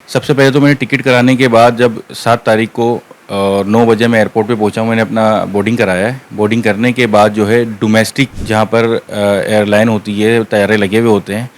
सबसे पहले तो मैंने टिकट कराने के बाद जब 7 तारीख को 9 बजे मैं एयरपोर्ट पे पहुंचा हूं, मैंने अपना बोर्डिंग कराया है। बोर्डिंग करने के बाद जो है डोमेस्टिक जहां पर एयरलाइन होती है, तैयारे लगे हुए होते हैं,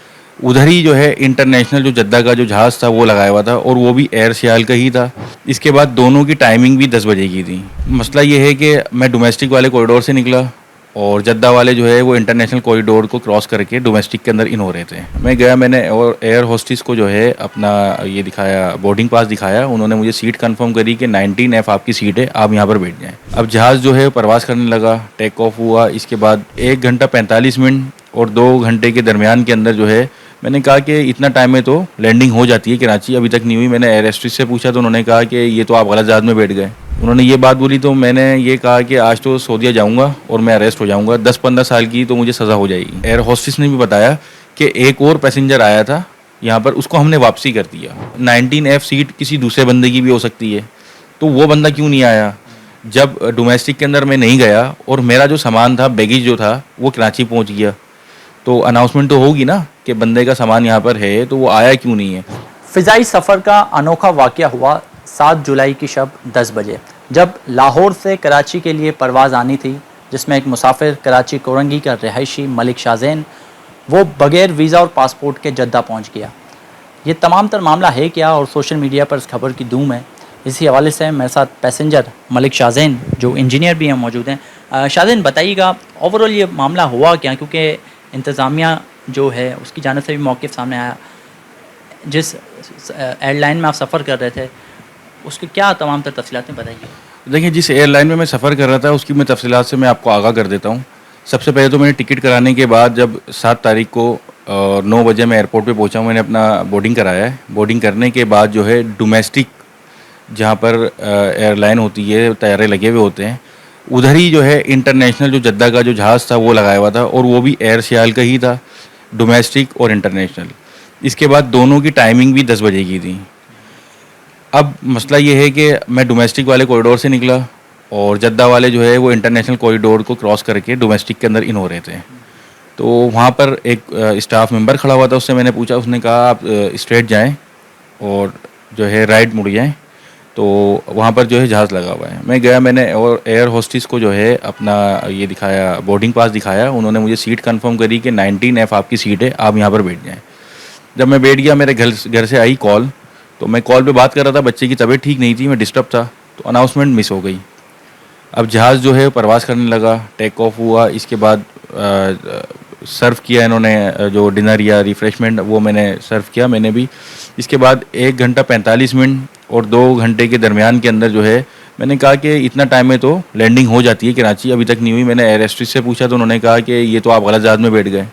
उधर ही जो है इंटरनेशनल जो जद्दा का जो जहाज़ था वो लगाया हुआ था और वो भी एयर सियाल का ही था। इसके बाद दोनों की टाइमिंग भी 10 बजे की थी। मसला ये है कि मैं डोमेस्टिक वाले कॉरिडोर से निकला और जद्दा वाले जो है वो इंटरनेशनल कॉरिडोर को क्रॉस करके डोमेस्टिक के अंदर इन हो रहे थे। मैं गया, मैंने और एयर होस्टिस को जो है अपना ये दिखाया, बोर्डिंग पास दिखाया। उन्होंने मुझे सीट कंफर्म करी कि 19F आपकी सीट है, आप यहाँ पर बैठ जाएं। अब जहाज़ जो है परवास करने लगा, टेक ऑफ हुआ। इसके बाद 1 घंटा 45 मिनट और 2 घंटे के दरमियान के अंदर जो है मैंने कहा कि इतना टाइम में तो लैंडिंग हो जाती है कराची, अभी तक नहीं हुई। मैंने एयर होस्टिस से पूछा तो उन्होंने कहा कि ये तो आप गलत जहाज़ में बैठ गए। उन्होंने ये बात बोली तो मैंने ये कहा कि आज तो सऊदीया जाऊंगा और मैं अरेस्ट हो जाऊंगा, 10-15 साल की तो मुझे सज़ा हो जाएगी। एयर होस्टिस ने भी बताया कि एक और पैसेंजर आया था यहाँ पर, उसको हमने वापसी कर दिया। 19F सीट किसी दूसरे बंदे की भी हो सकती है, तो वो बंदा क्यों नहीं आया? जब डोमेस्टिक के अंदर मैं नहीं गया और मेरा जो सामान था, बैगेज जो था, वो कराची पहुँच गया, तो अनाउंसमेंट तो होगी ना कि बंदे का सामान यहाँ पर है, तो वो आया क्यों नहीं है? फ़िज़ाई सफ़र का अनोखा वाक़या हुआ 7 जुलाई की शब 10 बजे, जब लाहौर से कराची के लिए परवाज़ आनी थी, जिसमें एक मुसाफिर कराची कोरंगी का रिहायशी मलिक शाहज़ैन वो बग़ैर वीज़ा और पासपोर्ट के जद्दा पहुंच गया। ये तमाम तर मामला है क्या और सोशल मीडिया पर इस खबर की धूम है। इसी हवाले से मेरे साथ पैसेंजर मलिक शाहज़ैन जो इंजीनियर भी हैं मौजूद हैं। शाहज़ैन, बताइएगा ओवरऑल ये मामला हुआ क्या, क्योंकि इंतज़ामिया जो है उसकी जानिब से भी मौक़िफ़ सामने आया। जिस एयरलाइन में आप सफ़र कर रहे थे उसकी क्या तमाम तर तफ़सीलात बताइए। देखिए, जिस एयरलाइन में मैं सफ़र कर रहा था उसकी मैं तफ़सीलात से मैं आपको आगाह कर देता हूँ। सबसे पहले तो मैंने टिकट कराने के बाद जब 7 तारीख को 9 बजे मैं एयरपोर्ट पे पहुंचा हूं, मैंने अपना बोर्डिंग कराया है। बोर्डिंग करने के बाद जो है डोमेस्टिक जहां पर एयरलाइन होती है, तैयारे लगे हुए होते हैं, उधर ही जो है इंटरनेशनल जो जद्दा का जो जहाज़ था वो लगाया हुआ था और वो भी एयर सियाल का ही था, डोमेस्टिक और इंटरनेशनल। इसके बाद दोनों की टाइमिंग भी 10 बजे की थी। अब मसला ये है कि मैं डोमेस्टिक वाले कॉरिडोर से निकला और जद्दा वाले जो है वो इंटरनेशनल कॉरिडोर को क्रॉस करके डोमेस्टिक के अंदर इन हो रहे थे। तो वहाँ पर एक स्टाफ मेंबर खड़ा हुआ था, उससे मैंने पूछा, उसने कहा आप स्ट्रेट जाएं और जो है राइट मुड़ जाएं, तो वहाँ पर जो है जहाज़ लगा हुआ है। मैं गया, मैंने और एयर होस्टिस को जो है अपना ये दिखाया, बोर्डिंग पास दिखाया। उन्होंने मुझे सीट कंफर्म करी कि 19F आपकी सीट है, आप यहाँ पर बैठ जाएँ। जब मैं बैठ गया, मेरे घर से आई कॉल, तो मैं कॉल पे बात कर रहा था, बच्चे की तबीयत ठीक नहीं थी, मैं डिस्टर्ब था, तो अनाउंसमेंट मिस हो गई। अब जहाज़ जो है परवास करने लगा, टेक ऑफ हुआ। इसके बाद सर्व किया इन्होंने जो डिनर या रिफ़्रेशमेंट, वो मैंने सर्व किया, मैंने भी। इसके बाद 1 घंटा 45 मिनट और 2 घंटे के दरमियान के अंदर जो है मैंने कहा कि इतना टाइम में तो लैंडिंग हो जाती है कराची, अभी तक नहीं हुई। मैंने एयर होस्टेस से पूछा तो उन्होंने कहा कि ये तो आप गलत जहाज़ में बैठ गए।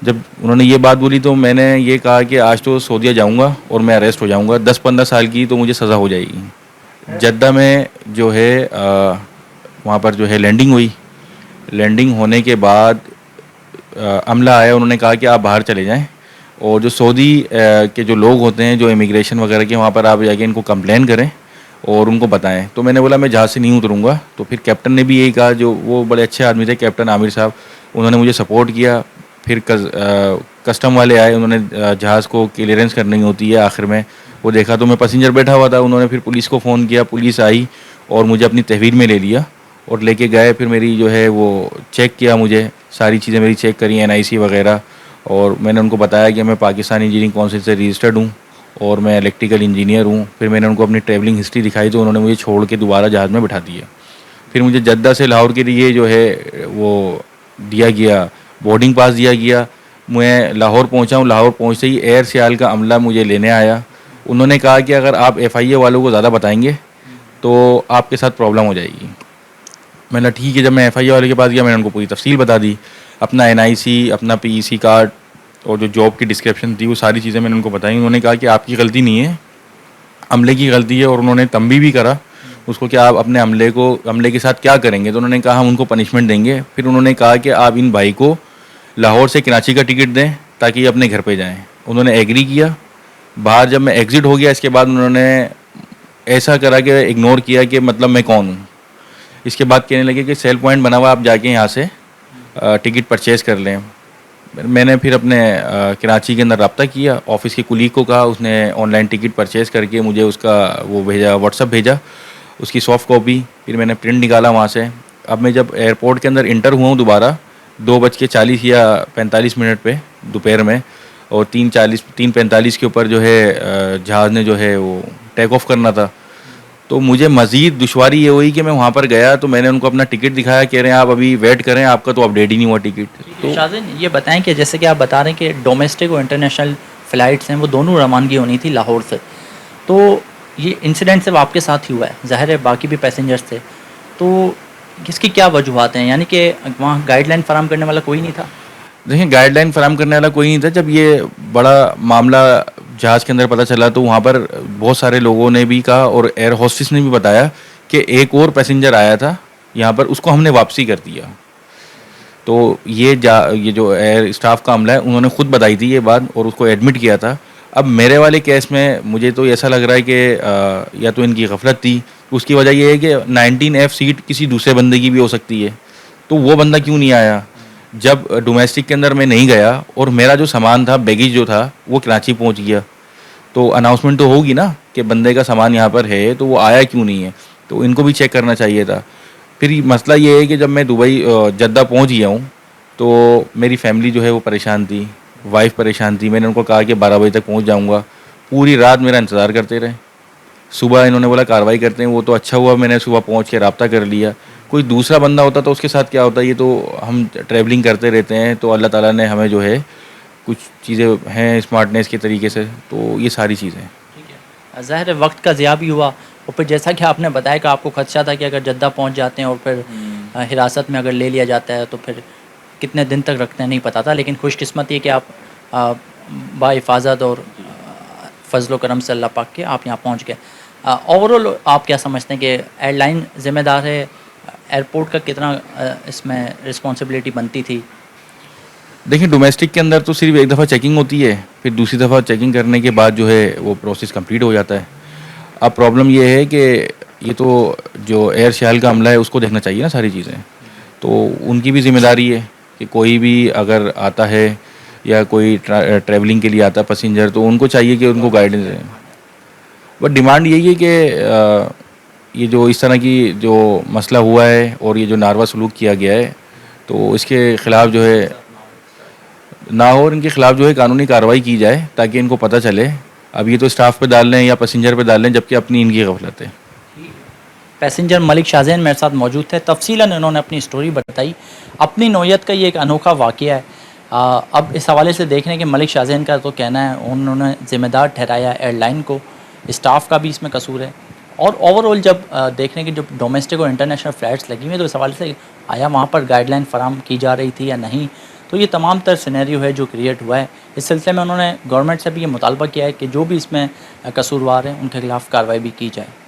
जब उन्होंने ये बात बोली तो मैंने ये कहा कि आज तो सऊदीया जाऊंगा और मैं अरेस्ट हो जाऊंगा, 10-15 साल की तो मुझे सज़ा हो जाएगी। जद्दा में जो है वहाँ पर जो है लैंडिंग हुई। लैंडिंग होने के बाद अमला आया, उन्होंने कहा कि आप बाहर चले जाएं और जो सऊदी के जो लोग होते हैं, जो इमिग्रेशन वगैरह के, वहाँ पर आप जाके इनको कंप्लेन करें और उनको बताएं। तो मैंने बोला मैं जहाज़ से नहीं उतरूँगा। तो फिर कैप्टन ने भी यही कहा, जो वो बड़े अच्छे आदमी थे, कैप्टन आमिर साहब, उन्होंने मुझे सपोर्ट किया। फिर कस्टम वाले आए, उन्होंने जहाज़ को क्लियरेंस करनी होती है आखिर में, वो देखा तो मैं पैसेंजर बैठा हुआ था। उन्होंने फिर पुलिस को फ़ोन किया, पुलिस आई और मुझे अपनी तहवील में ले लिया और लेके गए। फिर मेरी जो है वो चेक किया, मुझे सारी चीज़ें मेरी चेक करी, NIC वगैरह, और मैंने उनको बताया कि मैं पाकिस्तान इंजीनियरिंग काउंसिल से रजिस्टर्ड हूँ और मैं इलेक्ट्रिकल इंजीनियर हूँ। फिर मैंने उनको अपनी ट्रैवलिंग हिस्ट्री दिखाई तो उन्होंने मुझे छोड़ के दोबारा जहाज़ में बिठा दिया। फिर मुझे जद्दा से लाहौर के लिए जो है वो दिया गया, बोर्डिंग पास दिया गया। मैं लाहौर पहुंचा हूं। लाहौर पहुंचते ही एयर सियाल का अमला मुझे लेने आया। उन्होंने कहा कि अगर आप FIA वालों को ज़्यादा बताएंगे तो आपके साथ प्रॉब्लम हो जाएगी। मैंने ठीक है। जब मैं FIA वाले के पास गया, मैंने उनको पूरी तफसील बता दी, अपना NIC, अपना PEC कार्ड और जो जॉब की डिस्क्रिप्शन थी, वो सारी चीज़ें मैंने उनको बताई। उन्होंने कहा कि आपकी गलती नहीं है, अमले की गलती है, और उन्होंने तंबी भी करा उसको कि आप अपने अमले के साथ क्या करेंगे। तो उन्होंने कहा हम उनको पनिशमेंट देंगे। फिर उन्होंने कहा कि आप इन भाई को लाहौर से कराची का टिकट दें ताकि अपने घर पे जाएं। उन्होंने एग्री किया। बाहर जब मैं एग्ज़िट हो गया, इसके बाद उन्होंने ऐसा करा कि इग्नोर किया कि मतलब मैं कौन हूँ। इसके बाद कहने लगे कि सेल पॉइंट बना हुआ, आप जाके यहाँ से टिकट परचेज़ कर लें। मैंने फिर अपने कराची के अंदर रब्ता किया, ऑफिस के कुलीग को कहा, उसने ऑनलाइन टिकट परचेज़ करके मुझे उसका वो भेजा, व्हाट्सअप भेजा, उसकी सॉफ्ट कॉपी। फिर मैंने प्रिंट निकाला वहाँ से। अब मैं जब एयरपोर्ट के अंदर इंटर हुआ हूँ दोबारा 2:40 या 45 मिनट पे दोपहर में, और 3:45 के ऊपर जो है जहाज़ ने जो है वो टेक ऑफ करना था। तो मुझे मज़ीद दुश्वारी ये हुई कि मैं वहाँ पर गया तो मैंने उनको अपना टिकट दिखाया, कह रहे हैं आप अभी वेट करें, आपका तो अपडेट ही नहीं हुआ टिकट। तो शाहज़ैन ये बताएं कि जैसे कि आप बता रहे हैं कि डोमेस्टिक और इंटरनेशनल फ़्लाइट्स हैं वो दोनों रवानगी होनी थी लाहौर से, तो ये इंसिडेंट सिर्फ आपके साथ ही हुआ है, ज़ाहिर है बाकी भी पैसेंजर्स थे, तो इसकी क्या वजूहत हैं? यानी कि वहाँ गाइडलाइन फराहम करने वाला कोई नहीं था? देखिए, गाइडलाइन फराहम करने वाला कोई नहीं था। जब ये बड़ा मामला जहाज़ के अंदर पता चला तो वहाँ पर बहुत सारे लोगों ने भी कहा और एयर होस्टेस ने भी बताया कि एक और पैसेंजर आया था यहाँ पर, उसको हमने वापसी कर दिया। तो ये जो एयर स्टाफ का अमला है उन्होंने खुद बताई थी ये बात और उसको एडमिट किया था। अब मेरे वाले केस में मुझे तो ऐसा लग रहा है कि या तो इनकी गफलत थी, उसकी वजह ये है कि 19F सीट किसी दूसरे बंदे की भी हो सकती है, तो वो बंदा क्यों नहीं आया? जब डोमेस्टिक के अंदर मैं नहीं गया और मेरा जो सामान था, बैगेज जो था, वो कराची पहुंच गया, तो अनाउंसमेंट तो होगी ना कि बंदे का सामान यहाँ पर है, तो वो आया क्यों नहीं है? तो इनको भी चेक करना चाहिए था। फिर मसला ये है कि जब मैं दुबई जद्दा पहुँच गया हूँ तो मेरी फैमिली जो है वो परेशान थी, वाइफ परेशान थी। मैंने उनको कहा कि 12 बजे तक पहुँच जाऊँगा। पूरी रात मेरा इंतज़ार करते रहे। सुबह इन्होंने बोला कार्रवाई करते हैं, वो तो अच्छा हुआ मैंने सुबह पहुँच के रब्ता कर लिया। कोई दूसरा बंदा होता तो उसके साथ क्या होता? ये तो हम ट्रैवलिंग करते रहते हैं, तो अल्लाह ताला ने हमें जो है कुछ चीज़ें हैं स्मार्टनेस के तरीके से, तो ये सारी चीज़ें। ठीक है, ज़ाहिर है वक्त का ज़िया भी हुआ और फिर जैसा कि आपने बताया कि आपको खदशा था कि अगर जद्दा पहुंच जाते हैं और फिर हिरासत में अगर ले लिया जाता है तो फिर कितने दिन तक रखते हैं नहीं पता था, लेकिन खुशकिस्मती है कि आप बाहिफाजत और फजल करम से अल्लाह पाक के आप यहाँ पहुँच गए। ओवरऑल आप क्या समझते हैं कि एयरलाइन ज़िम्मेदार है, एयरपोर्ट का कितना इसमें रिस्पॉन्सिबिलिटी बनती थी? देखिए, डोमेस्टिक के अंदर तो सिर्फ एक दफ़ा चेकिंग होती है, फिर दूसरी दफ़ा चेकिंग करने के बाद जो है वो प्रोसेस कंप्लीट हो जाता है। अब प्रॉब्लम ये है कि ये तो जो एयर शहल का अमला है उसको देखना चाहिए ना सारी चीज़ें, तो उनकी भी ज़िम्मेदारी है कि कोई भी अगर आता है या कोई ट्रैवलिंग के लिए आता है पैसेंजर, तो उनको चाहिए कि उनको गाइडेंस दें। बट डिमांड यही है कि ये जो इस तरह की जो मसला हुआ है और ये जो नारवा सलूक किया गया है, तो इसके ख़िलाफ़ जो है ना हो और इनके ख़िलाफ़ जो है कानूनी कार्रवाई की जाए ताकि इनको पता चले। अब ये तो स्टाफ पे डाल लें या पैसेंजर पे डाल लें, जबकि अपनी इनकी गफलत है। पैसेंजर मलिक शाहज़ैन मेरे साथ मौजूद थे, तफसीलन उन्होंने अपनी स्टोरी बताई। अपनी नौयत का ये एक अनोखा वाक़या है। अब इस हवाले से देख रहे हैं कि मलिक शाहज़ैन का तो कहना है उन्होंने ज़िम्मेदार ठहराया एयरलाइन को, स्टाफ का भी इसमें कसूर है। और ओवरऑल जब देख रहे हैं कि जब डोमेस्टिक और इंटरनेशनल फ़्लाइट्स लगी हुई हैं तो इस हवाले से आया वहाँ पर गाइडलाइन फराहम की जा रही थी या नहीं, तो ये तमाम तर सिनेरियो है जो क्रिएट हुआ है। इस सिलसिले में उन्होंने गवर्नमेंट से भी ये मुतालबा किया है कि जो भी इसमें कसूरवार हैं उनके खिलाफ़ कार्रवाई भी की जाए।